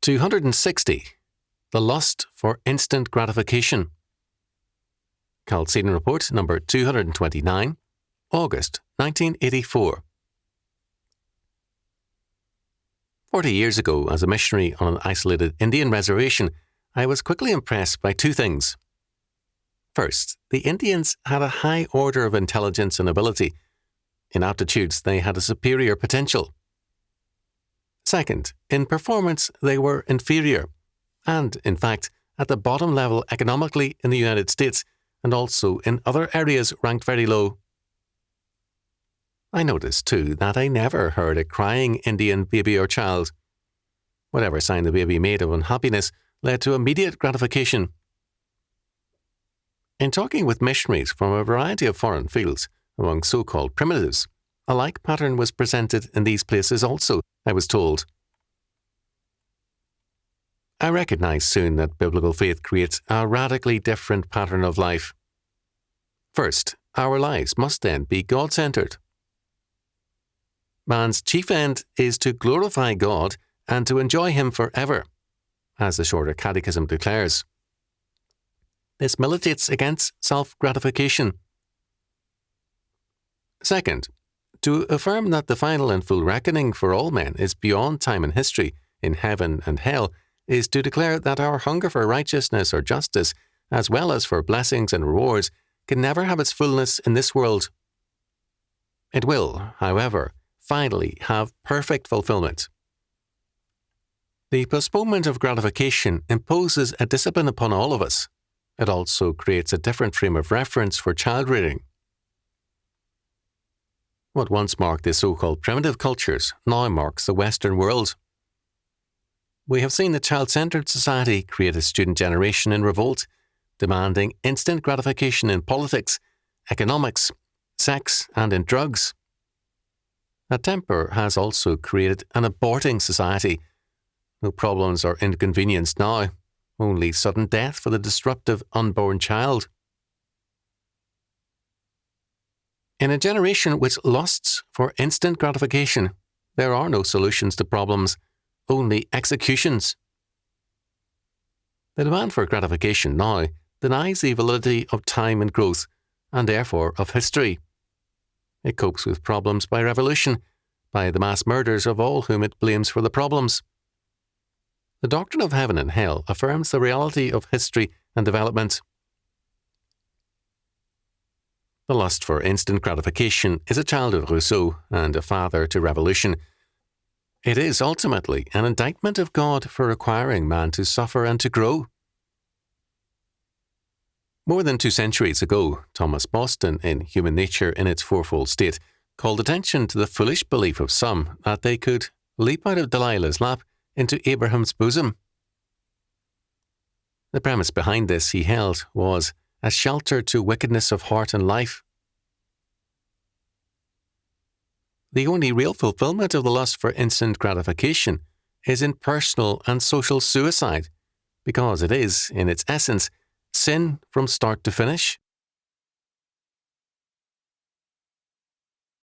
260. The Lust for Instant Gratification. Chalcedon Report number 229, August 1984. 40 years ago, as a missionary on an isolated Indian reservation, I was quickly impressed by two things. First, the Indians had a high order of intelligence and ability. In aptitudes, they had a superior potential. Second, in performance, they were inferior, and, in fact, at the bottom level economically in the United States, and also in other areas ranked very low. I noticed, too, that I never heard a crying Indian baby or child. Whatever sign the baby made of unhappiness led to immediate gratification. In talking with missionaries from a variety of foreign fields, among so-called primitives, a like pattern was presented in these places also, I was told. I recognized soon that biblical faith creates a radically different pattern of life. First, our lives must then be God-centered. Man's chief end is to glorify God and to enjoy Him forever, as the Shorter Catechism declares. This militates against self-gratification. Second, to affirm that the final and full reckoning for all men is beyond time and history, in heaven and hell, is to declare that our hunger for righteousness or justice, as well as for blessings and rewards, can never have its fullness in this world. It will, however, finally have perfect fulfillment. The postponement of gratification imposes a discipline upon all of us. It also creates a different frame of reference for child rearing. What once marked the so-called primitive cultures now marks the Western world. We have seen the child-centered society create a student generation in revolt, demanding instant gratification in politics, economics, sex, and in drugs. That temper has also created an aborting society. No problems or inconvenience now, only sudden death for the disruptive unborn child. In a generation which lusts for instant gratification, there are no solutions to problems, only executions. The demand for gratification now denies the validity of time and growth, and therefore of history. It copes with problems by revolution, by the mass murders of all whom it blames for the problems. The doctrine of heaven and hell affirms the reality of history and development. The lust for instant gratification is a child of Rousseau and a father to revolution. It is ultimately an indictment of God for requiring man to suffer and to grow. More than 2 centuries ago, Thomas Boston, in Human Nature in its Fourfold State, called attention to the foolish belief of some that they could leap out of Delilah's lap into Abraham's bosom. The premise behind this, he held, was a shelter to wickedness of heart and life. The only real fulfillment of the lust for instant gratification is in personal and social suicide, because it is, in its essence, sin from start to finish.